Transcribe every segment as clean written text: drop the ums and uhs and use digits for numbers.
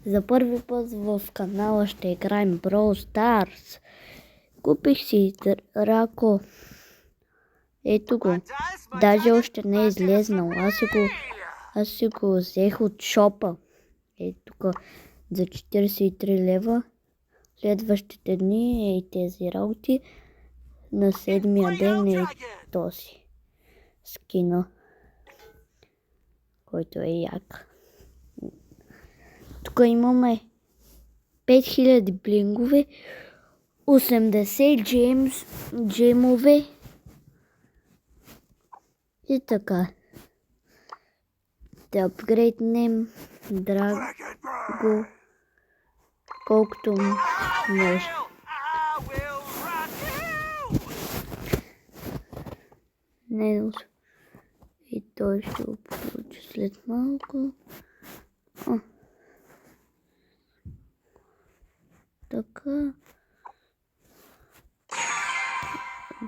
За първи път в канала ще играем Brawl Stars. Купих си Драко. Ето го. Даже още не е излезнал. Аз си го взех от шопа. Ето тук за 43 лева. Следващите дни и тези работи. На 7-я ден е този скина, който е як. Тук имаме 5000 блингове, 80 джемове и така. Да апгрейднем Драго колкото може. Не, и той ще го получи след малко. Така.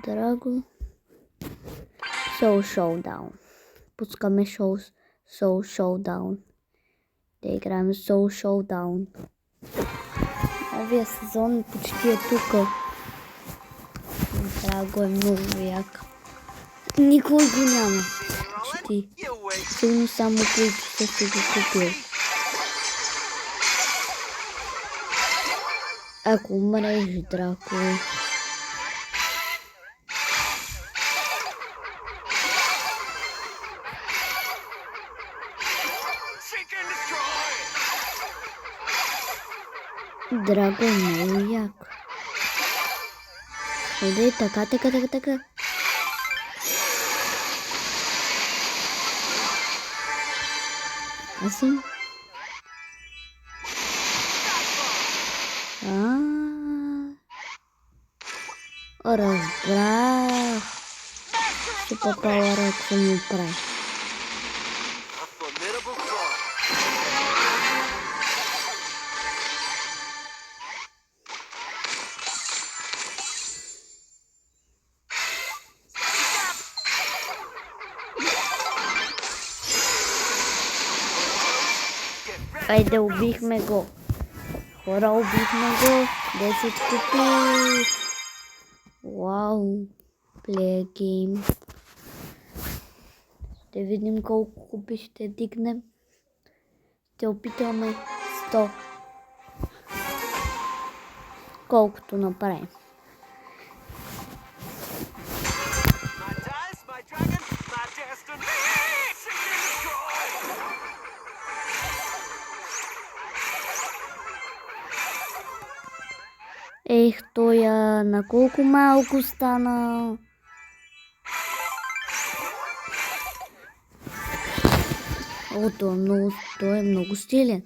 Драго. Soul Showdown. Пускаме Soul Showdown. Да играем Soul Showdown. Новия сезон почти е тук. Драго е много як. Никой го няма. Почти. Силно само които са си го купил. Ако умреш, Драко. Драго е много як. Иде така. Аз съм. Разбрах. Супер пауъра, какво ми прави. Айде, убихме го. Хора, убихме го. 10 купи. Вау. Play game. Ще видим колко купи ще дигнем. Ще опитаме 100. Колкото направим. Ех, той на колко малко стана. О, той е много стилен.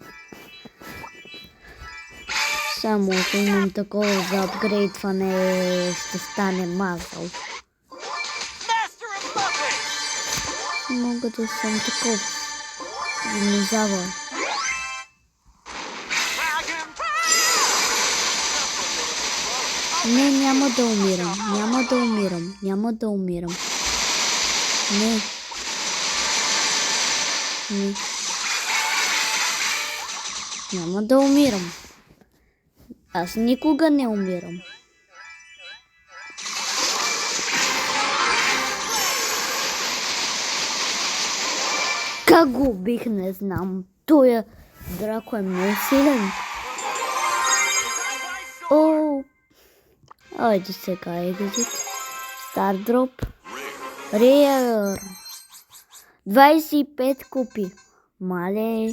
Само ако имам такова за апгрейдване, ще стане мазъл. Мога да съм таков динозавър. Не, няма да умирам. Не. Няма да умирам. Аз никога не умирам. Как го убих, не знам. Той Драко е много силен. Айде сега екзит. Стардроп. Рейър. 25 купи. Мале.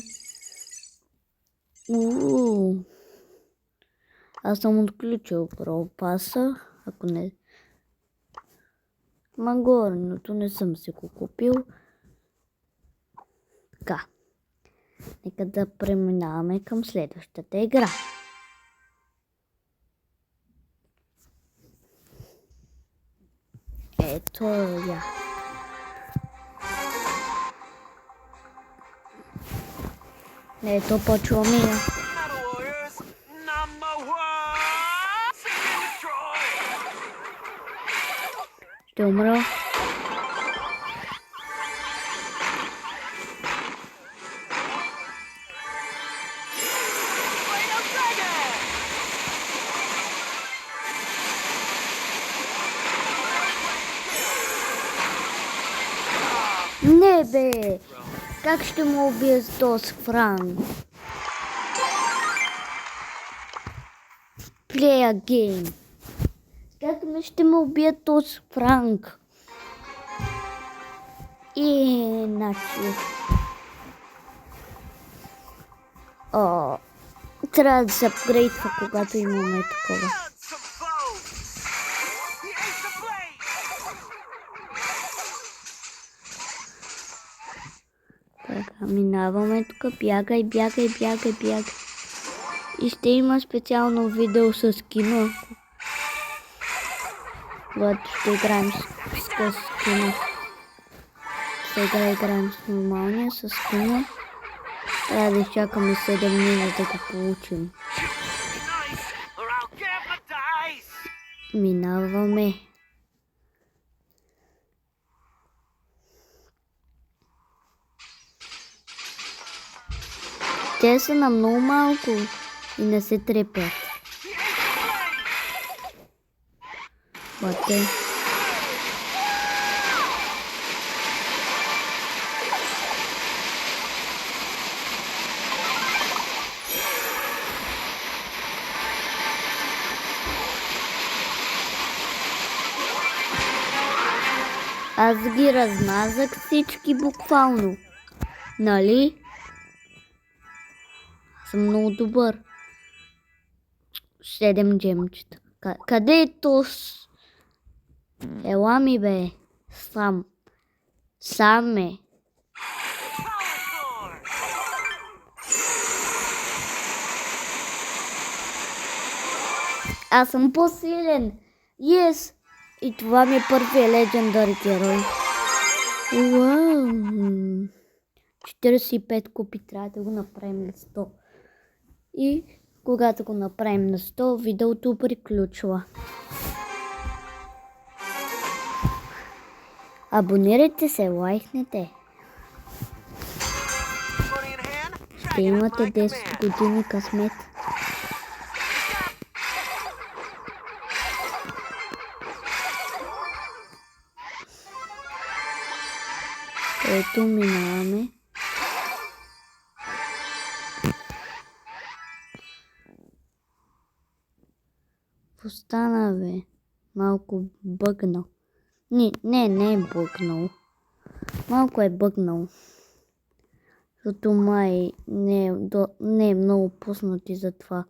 Аз съм отключил пропаса. Ако не... Магорното не съм си го купил. Така. Нека да преминаваме към следващата игра. Ето я. Ето почваме я. Ще умра. бе? Как ще му убия с този Франк? Play a game. Как ми ще му убия този Франк? Иначе. Трябва да се апгрейдва, когато имаме такова. Така, минаваме тук. Бягай. И ще има специално видео с кино. Когато ще играем с кино. Сега играем с нормалния, с кино. Трябва да изчакаме 7 дни да го получим. Минаваме. Те са на много малко и не се трепят. Бате. Аз ги размазах всички буквално. Нали? Съм много добър. 7 джемчета. Къде е тос? Ела ми бе. Сам е. Аз съм по-силен. Yes. И това ми е първият легендари герой. Уау. 45 купи, трябва да го направим на 100. И когато го направим на 100, видеото приключва. Абонирайте се, лайкнете. Ще имате 10 години късмет. Ето минаваме. Остана бе. Малко бъгнал. Не е бъгнал. Малко е бъгнал. Защото май не е много пуснати за това.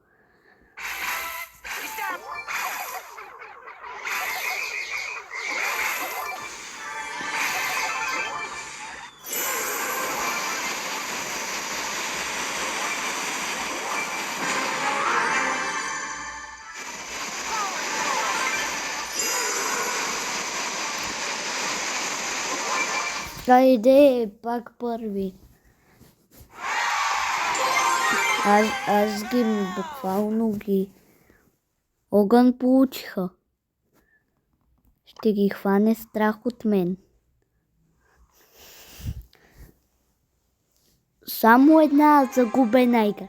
Хайде, пак първи. Аз ги буквално огън получиха. Ще ги хване страх от мен. Само една загубена игра.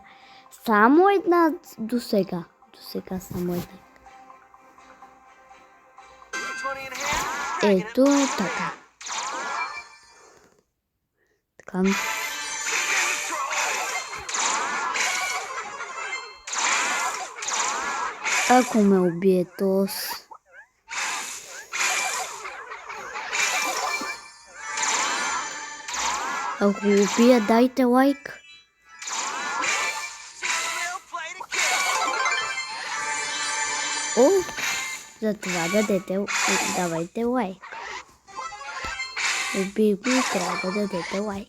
Само една до сега. Само една. Ето така. Ако ме убие тос. Ако го убия, дайте лайк. За това давайте лайк. Уби го, трябва да дадете лайк.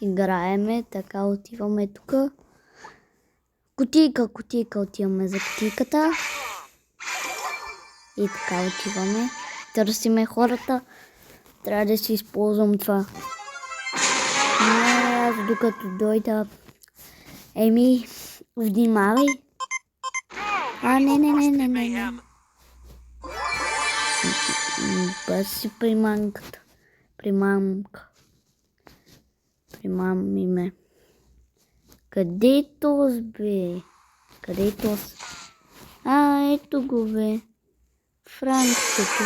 Играеме, така отиваме тук. Кутийка, отиваме за кутийката. И така отиваме. Търсиме хората. Трябва да си използвам това. Аз докато дойда. Внимавай. Не. Баси примамката. Примами ме. Къде е този, бе? Ето го, бе. Франкчето.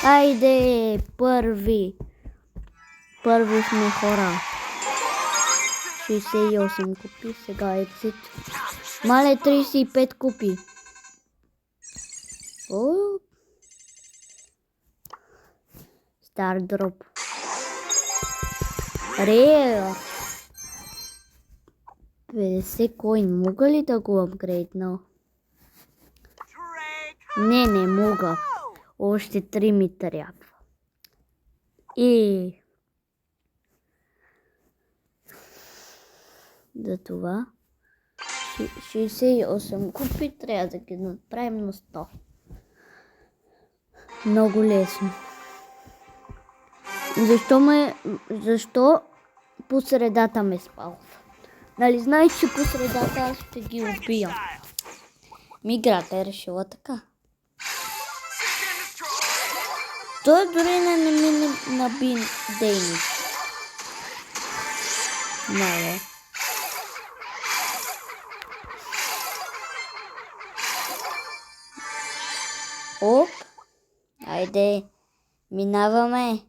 Айде, първи. Първи сме хора. 68 купи, сега ексит. Мале 35 купи. О! Стар дроп. Рея. 50 коин. Мога ли да го апгрейдна? Не мога. Още 3 ми трябва. И за това 68 купи трябва да ги направим на 100. Много лесно. Защо по средата ме спал? Нали знаеш, че по средата аз ще ги убия? Играта е решила така. Той дори не ми наби дейник. Мале. Оп. Айде. Минаваме.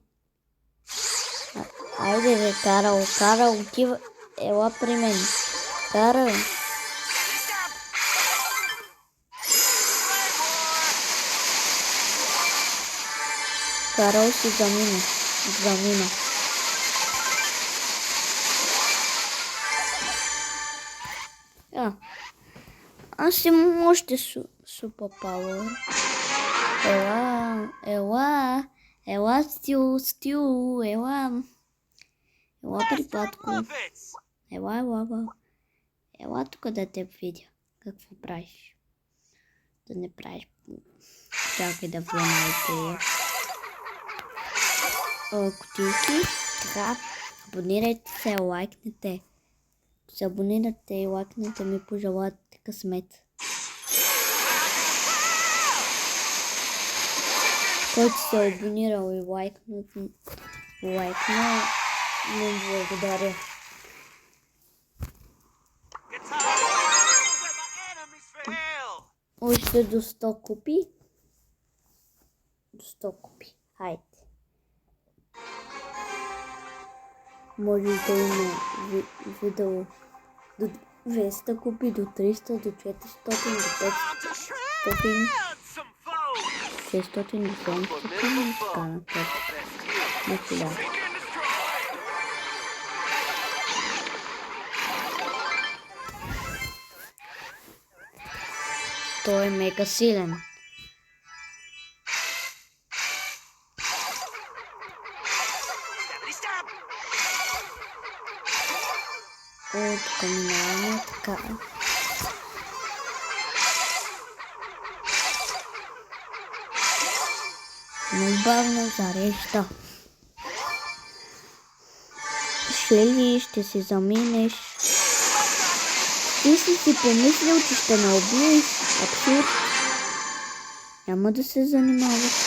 Айде бе, Карал, отива. Ела при мен. Карал. Карал си замина. Аз имам още супер пауър. Ела, стил, ела при Патко. Ела тук да те видя. Какво правиш? Да не правиш. Чакай да влемайте. Кутийки. Така, абонирайте се, лайкнете. Се абонирате и лайкнете ми, пожелате късмет. Който се е абонирал и лайкнал, му благодаря. Още до 100 купи. До 100 купи. Хайде. Може да има видео до 200 купи, до 300, до 400, до 500, 600, до 700 и така нататък. На 1000. Той е мега силен. Тук минаваме така. Но бавно зарежда. Шели, ще се заминеш. Ти си помислил, че ще ме убиеш. Абсурд. Няма да се занимава с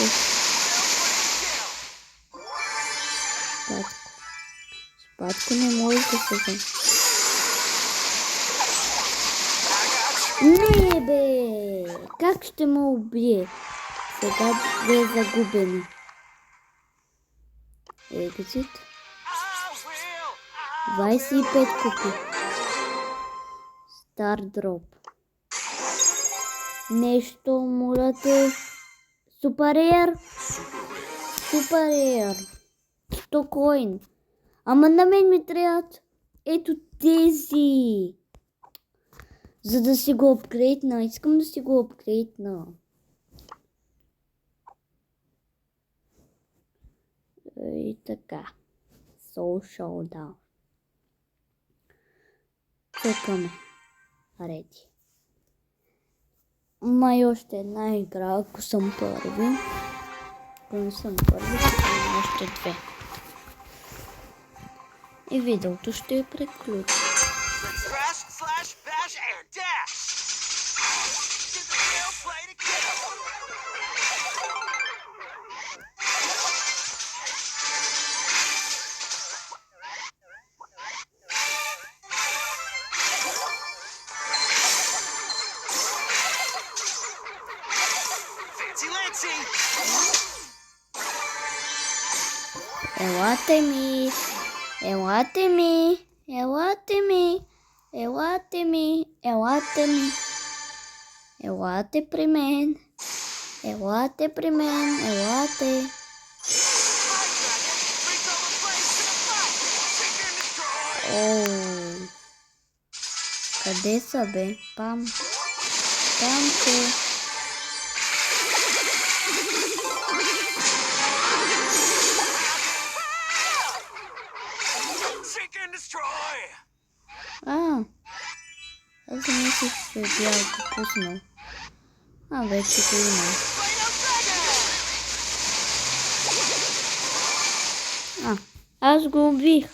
Патко. С Патко не може да се занимава. Не бе! Как ще ме убие? Сега бе загубени. Екзит. 25 купи. Стар дроп. Нещо, моля те. Супер. 100 коин. Ама на мен ми трябват ето тези. За да си го апгрейдна. Искам да си го апгрейдна. И така. Soul Showdown. Чекаме. Реди. Май още една игра, ако съм първи. Ако не съм първи, ще имам още 2. И видеото ще е приключи. Елате ми. Елате ми. Елате ми. Елате ми. Елате ми. Елате при мен. Елате при мен. Елате. Оу. Къде са, бе? Пам. Там се. Аз не мислих, че бях го пуснал. Вече го има. Аз го убих.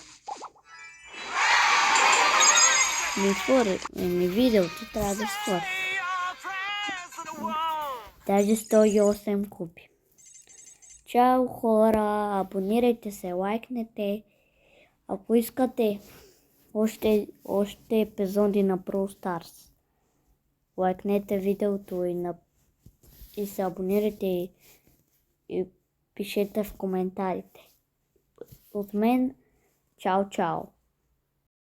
Не видел, че трябва да створи. Даже 108 купи. Чао, хора, абонирайте се, лайкнете. Ако искате още епизоди на Brawl Stars, лайкнете видеото и се абонирайте и пишете в коментарите. От мен, чао, чао!